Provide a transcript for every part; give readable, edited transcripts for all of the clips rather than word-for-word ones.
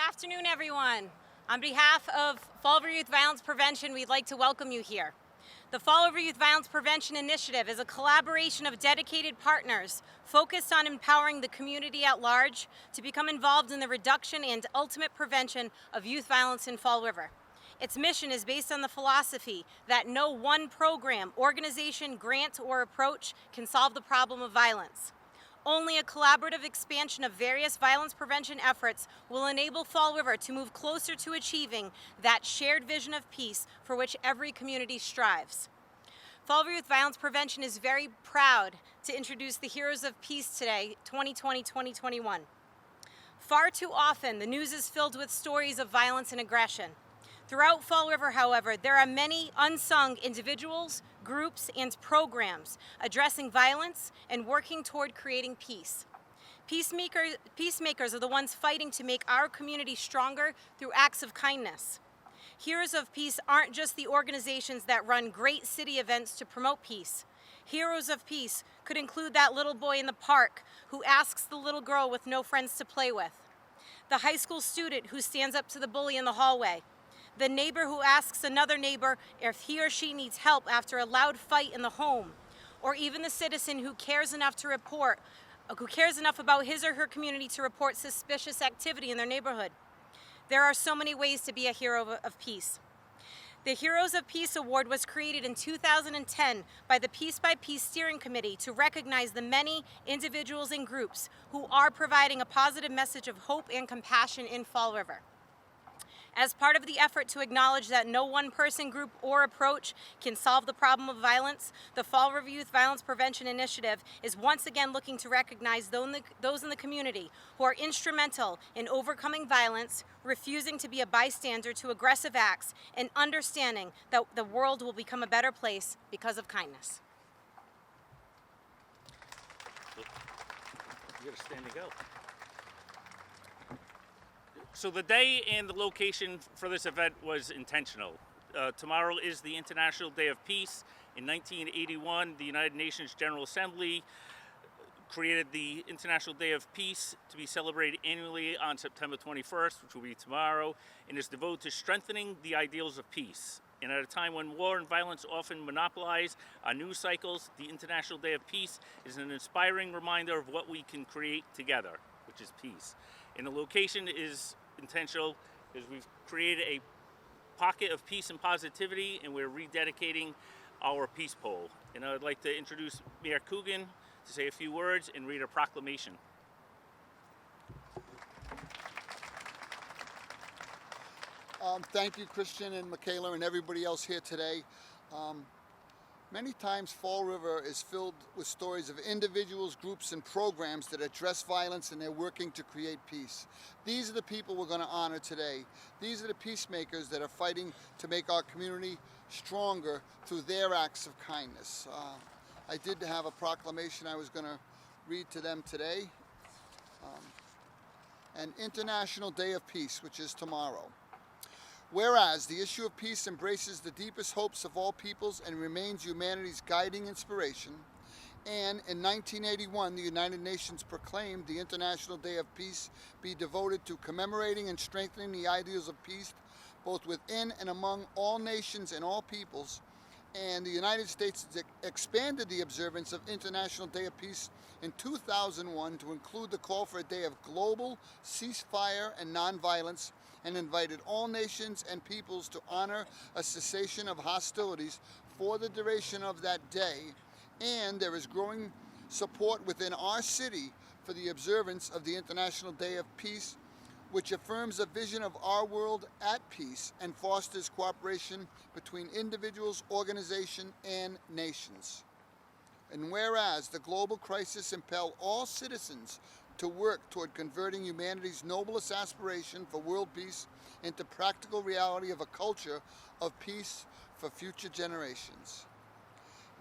afternoon, everyone. On behalf of Fall River Youth Violence Prevention, we'd like to welcome you here. The Fall River Youth Violence Prevention Initiative is a collaboration of dedicated partners focused on empowering the community at large to become involved in the reduction and ultimate prevention of youth violence in Fall River. Its mission is based on the philosophy that no one program, organization, grant, or approach can solve the problem of violence. Only a collaborative expansion of various violence prevention efforts will enable Fall River to move closer to achieving that shared vision of peace for which every community strives. Fall River Youth Violence Prevention is very proud to introduce the Heroes of Peace today, 2020-2021. Far too often, the news is filled with stories of violence and aggression. Throughout Fall River, however, there are many unsung individuals, groups, and programs addressing violence and working toward creating peace. Peacemakers are the ones fighting to make our community stronger through acts of kindness. Heroes of Peace aren't just the organizations that run great city events to promote peace. Heroes of Peace could include that little boy in the park who asks the little girl with no friends to play with, the high school student who stands up to the bully in the hallway, the neighbor who asks another neighbor if he or she needs help after a loud fight in the home, or even the citizen who cares enough about his or her community to report suspicious activity in their neighborhood. There are so many ways to be a hero of peace. The Heroes of Peace Award was created in 2010 by the Piece by Piece Steering Committee to recognize the many individuals and groups who are providing a positive message of hope and compassion in Fall River. As part of the effort to acknowledge that no one person, group, or approach can solve the problem of violence, the Fall River Youth Violence Prevention Initiative is once again looking to recognize those in the community who are instrumental in overcoming violence, refusing to be a bystander to aggressive acts, and understanding that the world will become a better place because of kindness. You gotta stand and go. So the day and the location for this event was intentional. Tomorrow is the International Day of Peace. In 1981, the United Nations General Assembly created the International Day of Peace to be celebrated annually on September 21st, which will be tomorrow, and is devoted to strengthening the ideals of peace. And at a time when war and violence often monopolize our news cycles, the International Day of Peace is an inspiring reminder of what we can create together, which is peace. And the location is intentional because we've created a pocket of peace and positivity, and we're rededicating our peace pole. And I would like to introduce Mayor Coogan to say a few words and read a proclamation. Thank you, Christian and Michaela and everybody else here today. Many times Fall River is filled with stories of individuals, groups, and programs that address violence, and they're working to create peace. These are the people we're going to honor today. These are the peacemakers that are fighting to make our community stronger through their acts of kindness. I did have a proclamation I was going to read to them today. An International Day of Peace, which is tomorrow. Whereas the issue of peace embraces the deepest hopes of all peoples and remains humanity's guiding inspiration, and in 1981 the United Nations proclaimed the International Day of Peace be devoted to commemorating and strengthening the ideals of peace both within and among all nations and all peoples, and the United States expanded the observance of International Day of Peace in 2001 to include the call for a day of global ceasefire and nonviolence, and invited all nations and peoples to honor a cessation of hostilities for the duration of that day. And there is growing support within our city for the observance of the International Day of Peace, which affirms a vision of our world at peace and fosters cooperation between individuals, organizations, and nations. And whereas the global crisis impels all citizens to work toward converting humanity's noblest aspiration for world peace into practical reality of a culture of peace for future generations.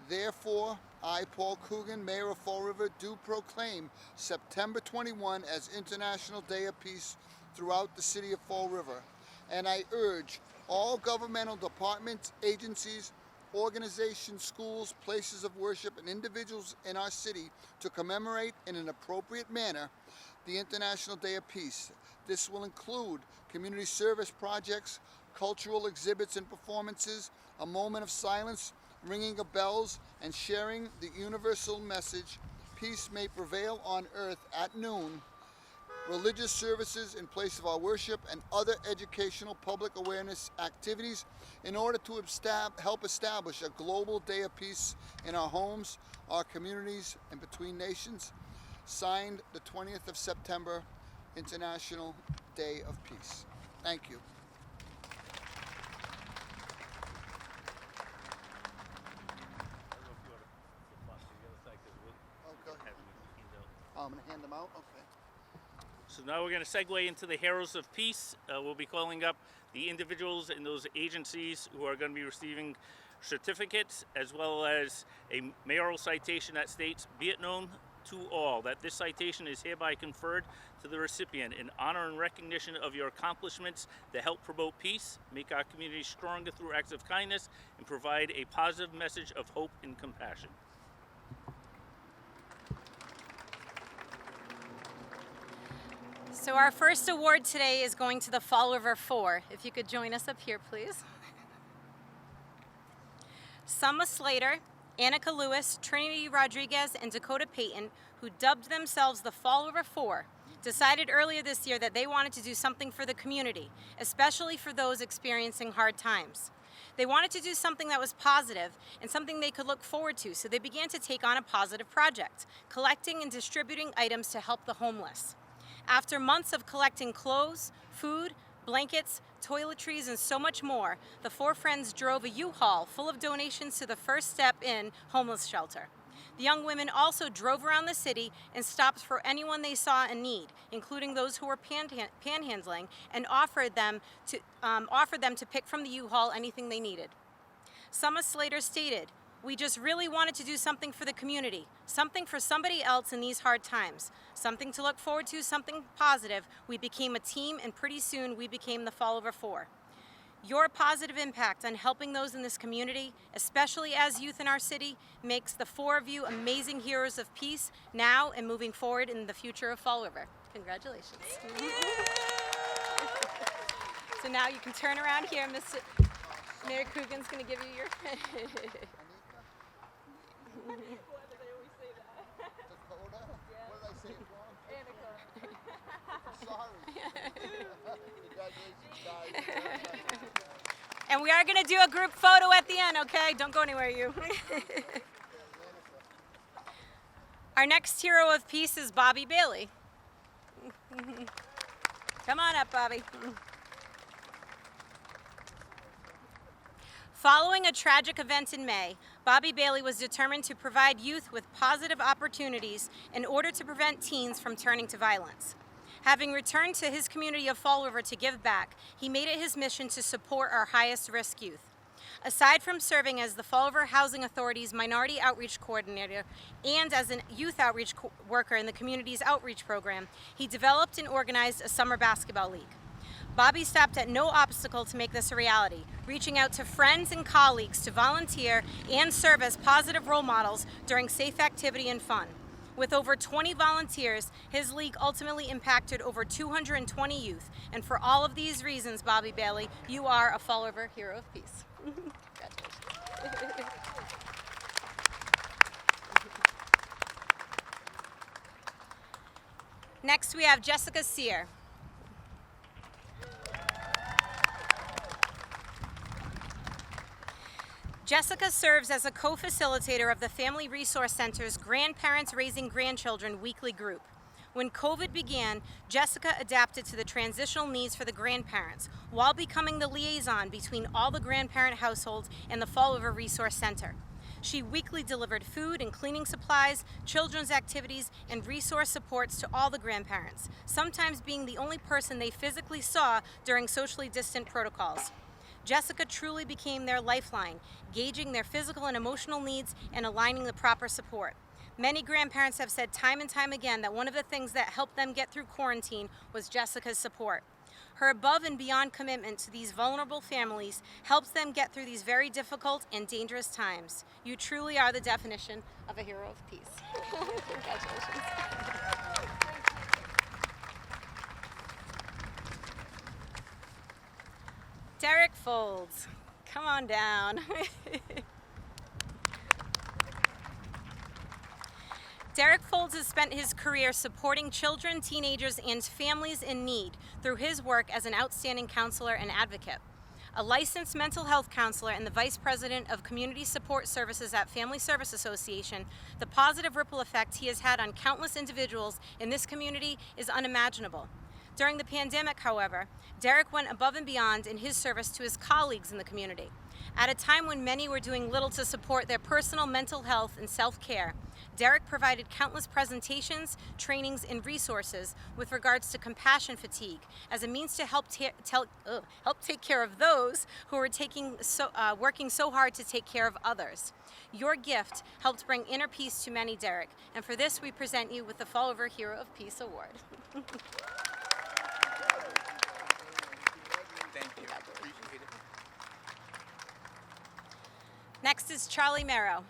Therefore, I, Paul Coogan, Mayor of Fall River, do proclaim September 21 as International Day of Peace throughout the city of Fall River, and I urge all governmental departments, agencies, organizations, schools, places of worship, and individuals in our city to commemorate in an appropriate manner the International Day of Peace. This will include community service projects, cultural exhibits and performances, a moment of silence, ringing of bells, and sharing the universal message, peace may prevail on earth at noon, religious services in place of our worship, and other educational public awareness activities in order to help establish a global day of peace in our homes, our communities, and between nations. Signed, the 20th of September, International Day of Peace. Thank you. Okay. I'm going to hand them out? Okay. So now we're going to segue into the Heroes of Peace. We'll be calling up the individuals in those agencies who are going to be receiving certificates, as well as a mayoral citation that states, "Be it known to all that this citation is hereby conferred to the recipient in honor and recognition of your accomplishments that help promote peace, make our community stronger through acts of kindness, and provide a positive message of hope and compassion." So our first award today is going to the Fall River 4. If you could join us up here, please. Summa Slater, Annika Lewis, Trinity Rodriguez, and Dakota Payton, who dubbed themselves the Fall River 4, decided earlier this year that they wanted to do something for the community, especially for those experiencing hard times. They wanted to do something that was positive and something they could look forward to, so they began to take on a positive project, collecting and distributing items to help the homeless. After months of collecting clothes, food, blankets, toiletries, and so much more, the four friends drove a U-Haul full of donations to the First Step In homeless shelter. The young women also drove around the city and stopped for anyone they saw in need, including those who were panhandling, and offered them to pick from the U-Haul anything they needed. Summa Slater stated, "We just really wanted to do something for the community, something for somebody else in these hard times, something to look forward to, something positive. We became a team, and pretty soon we became the Fall River 4. Your positive impact on helping those in this community, especially as youth in our city, makes the four of you amazing heroes of peace now and moving forward in the future of Fall River." Congratulations. So now you can turn around here, Mr. Mayor Coogan's going to give you your... Dakota? What did I say it wrong? Sorry. Congratulations, guys. And we are going to do a group photo at the end, okay? Don't go anywhere, you. Our next hero of peace is Bobby Bailey. Come on up, Bobby. Following a tragic event in May, Bobby Bailey was determined to provide youth with positive opportunities in order to prevent teens from turning to violence. Having returned to his community of Fall River to give back, he made it his mission to support our highest risk youth. Aside from serving as the Fall River Housing Authority's Minority Outreach Coordinator and as a youth outreach worker in the community's outreach program, he developed and organized a summer basketball league. Bobby stopped at no obstacle to make this a reality, reaching out to friends and colleagues to volunteer and serve as positive role models during safe activity and fun. With over 20 volunteers, his league ultimately impacted over 220 youth. And for all of these reasons, Bobby Bailey, you are a Fall River Hero of Peace. Congratulations. Next, we have Jessica Sear. Jessica serves as a co-facilitator of the Family Resource Center's Grandparents Raising Grandchildren weekly group. When COVID began, Jessica adapted to the transitional needs for the grandparents while becoming the liaison between all the grandparent households and the Fall River Resource Center. She weekly delivered food and cleaning supplies, children's activities, and resource supports to all the grandparents, sometimes being the only person they physically saw during socially distant protocols. Jessica truly became their lifeline, gauging their physical and emotional needs and aligning the proper support. Many grandparents have said time and time again that one of the things that helped them get through quarantine was Jessica's support. Her above and beyond commitment to these vulnerable families helps them get through these very difficult and dangerous times. You truly are the definition of a hero of peace. Congratulations. Derek Foles, come on down. Derek Foles has spent his career supporting children, teenagers, and families in need through his work as an outstanding counselor and advocate. A licensed mental health counselor and the Vice President of Community Support Services at Family Service Association, the positive ripple effect he has had on countless individuals in this community is unimaginable. During the pandemic, however, Derek went above and beyond in his service to his colleagues in the community. At a time when many were doing little to support their personal mental health and self-care, Derek provided countless presentations, trainings, and resources with regards to compassion fatigue as a means to help take care of those who are working so hard to take care of others. Your gift helped bring inner peace to many, Derek, and for this we present you with the Fall River Hero of Peace Award. Thank you. Appreciate it. Next is Charlie Marrow.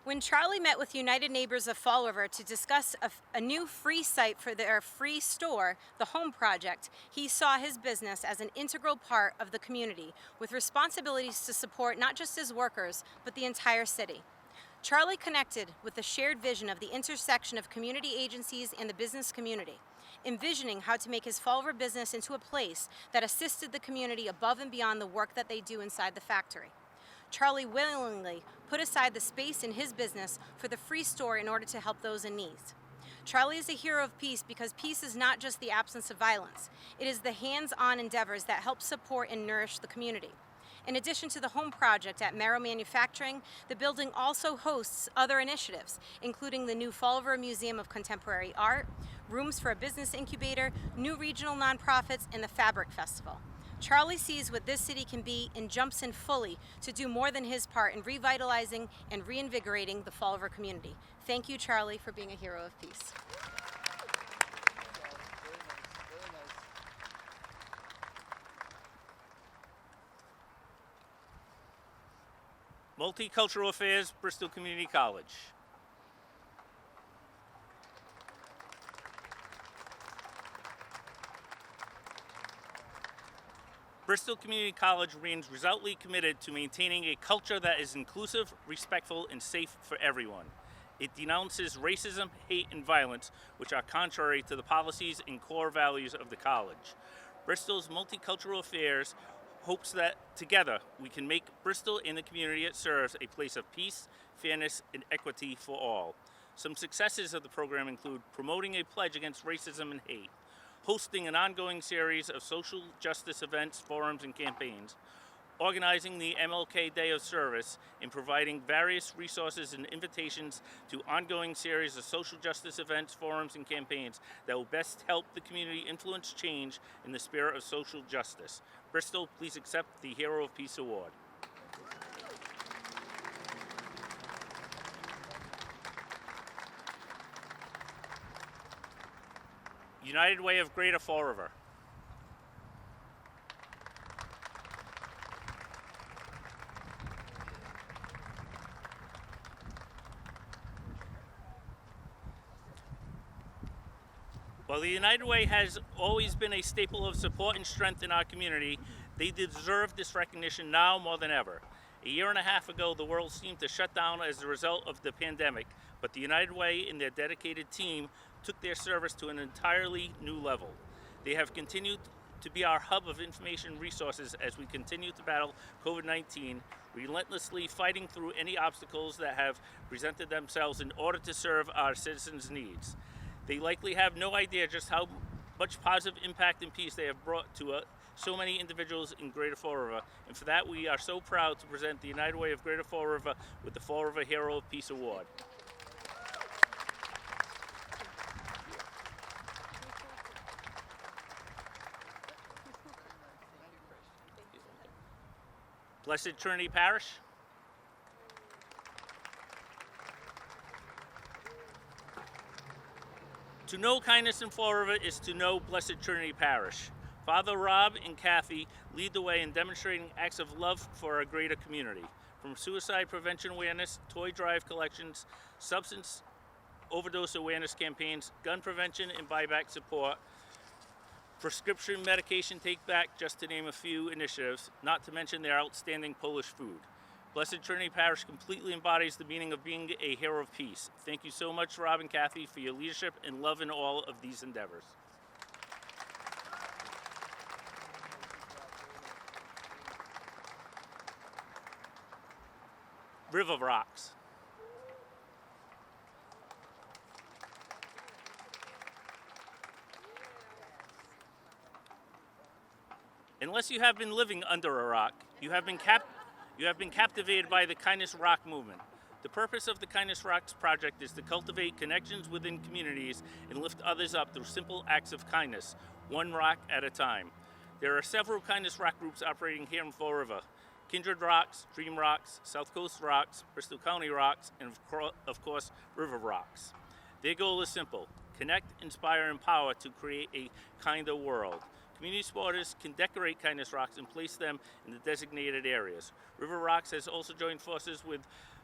When Charlie met with United Neighbors of Fall River to discuss a new free site for their free store, the Home Project, he saw his business as an integral part of the community with responsibilities to support not just his workers, but the entire city. Charlie connected with the shared vision of the intersection of community agencies and the business community, envisioning how to make his Fall River business into a place that assisted the community above and beyond the work that they do inside the factory. Charlie willingly put aside the space in his business for the free store in order to help those in need. Charlie is a hero of peace because peace is not just the absence of violence. It is the hands-on endeavors that help support and nourish the community. In addition to the Home Project at Marrow Manufacturing, the building also hosts other initiatives, including the new Fall River Museum of Contemporary Art, rooms for a business incubator, new regional nonprofits, and the Fabric Festival. Charlie sees what this city can be and jumps in fully to do more than his part in revitalizing and reinvigorating the Fall River community. Thank you, Charlie, for being a hero of peace. Multicultural Affairs, Bristol Community College. Bristol Community College remains resolutely committed to maintaining a culture that is inclusive, respectful, and safe for everyone. It denounces racism, hate, and violence, which are contrary to the policies and core values of the college. Bristol's Multicultural Affairs hopes that together we can make Bristol and the community it serves a place of peace, fairness, and equity for all. Some successes of the program include promoting a pledge against racism and hate, hosting an ongoing series of social justice events, forums, and campaigns, organizing the MLK Day of Service, and providing various resources and invitations to ongoing series of social justice events, forums, and campaigns that will best help the community influence change in the spirit of social justice. Bristol, please accept the Hero of Peace Award. United Way of Greater Fall River. While the United Way has always been a staple of support and strength in our community, they deserve this recognition now more than ever. A year and a half ago, the world seemed to shut down as a result of the pandemic, but the United Way and their dedicated team took their service to an entirely new level. They have continued to be our hub of information resources as we continue to battle COVID-19, relentlessly fighting through any obstacles that have presented themselves in order to serve our citizens' needs. They likely have no idea just how much positive impact and peace they have brought to so many individuals in Greater Fall River, and for that we are so proud to present the United Way of Greater Fall River with the Fall River Hero of Peace Award. Blessed Trinity Parish. To know kindness in Fall River is to know Blessed Trinity Parish. Father Rob and Kathy lead the way in demonstrating acts of love for our greater community. From suicide prevention awareness, toy drive collections, substance overdose awareness campaigns, gun prevention and buyback support, prescription medication take back, just to name a few initiatives, not to mention their outstanding Polish food. Blessed Trinity Parish completely embodies the meaning of being a hero of peace. Thank you so much, Rob and Kathy, for your leadership and love in all of these endeavors. River Rocks. Unless you have been living under a rock, you have been captivated by the Kindness Rock movement. The purpose of the Kindness Rocks project is to cultivate connections within communities and lift others up through simple acts of kindness, one rock at a time. There are several Kindness Rock groups operating here in Fall River: Kindred Rocks, Dream Rocks, South Coast Rocks, Bristol County Rocks, and of course, River Rocks. Their goal is simple: connect, inspire, and empower to create a kinder world. Community supporters can decorate Kindness Rocks and place them in the designated areas. River Rocks has also joined forces with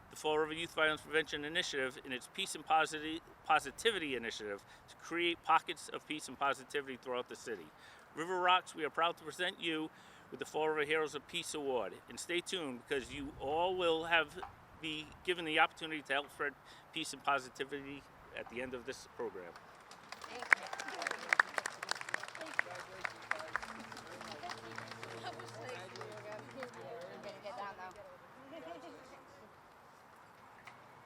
the Fall River Youth Violence Prevention Initiative in its Peace and Positivity Initiative to create pockets of peace and positivity throughout the city. River Rocks, we are proud to present you with the Fall River Heroes of Peace Award. And stay tuned, because you all will be given the opportunity to help spread peace and positivity at the end of this program.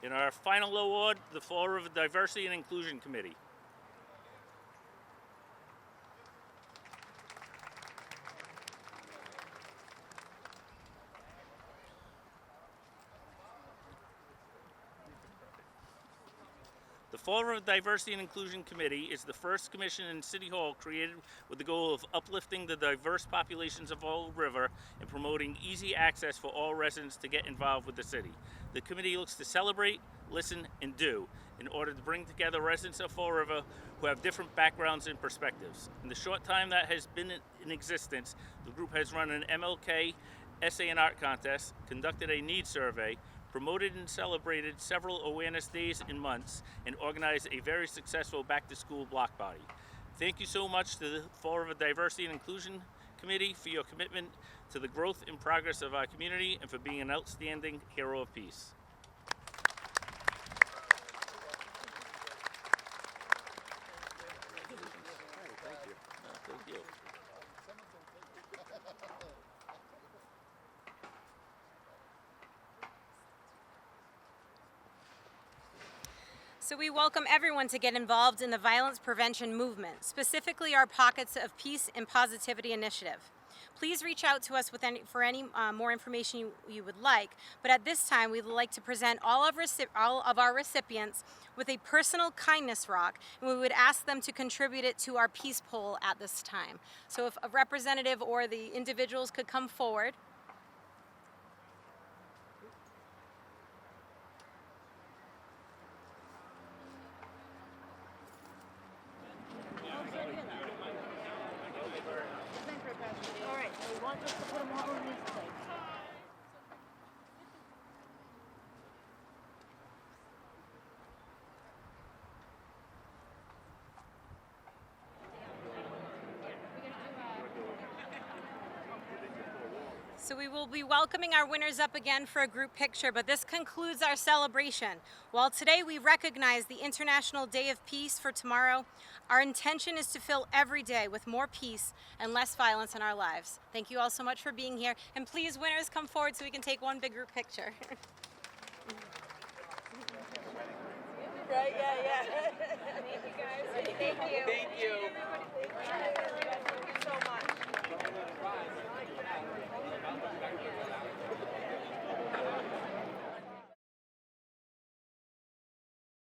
In our final award, the Fall River Diversity and Inclusion Committee. The Fall River Diversity and Inclusion Committee is the first commission in City Hall created with the goal of uplifting the diverse populations of Fall River and promoting easy access for all residents to get involved with the city. The committee looks to celebrate, listen, and do in order to bring together residents of Fall River who have different backgrounds and perspectives. In the short time that has been in existence, the group has run an MLK essay and art contest, conducted a needs survey, promoted and celebrated several awareness days and months, and organized a very successful back-to-school block party. Thank you so much to the Fall River Diversity and Inclusion Committee for your commitment to the growth and progress of our community and for being an outstanding hero of peace. Thank you. So we welcome everyone to get involved in the violence prevention movement, specifically our Pockets of Peace and Positivity initiative. Please reach out to us for any more information you would like, but at this time we'd like to present all of our recipients with a personal kindness rock, and we would ask them to contribute it to our peace poll at this time. So if a representative or the individuals could come forward. All right, so we want us to put them all on this plate. So we will be welcoming our winners up again for a group picture, but this concludes our celebration. While today we recognize the International Day of Peace for tomorrow, our intention is to fill every day with more peace and less violence in our lives. Thank you all so much for being here, and please, winners, come forward so we can take one big group picture. Right, yeah. Thank you, guys. Thank you. Thank you.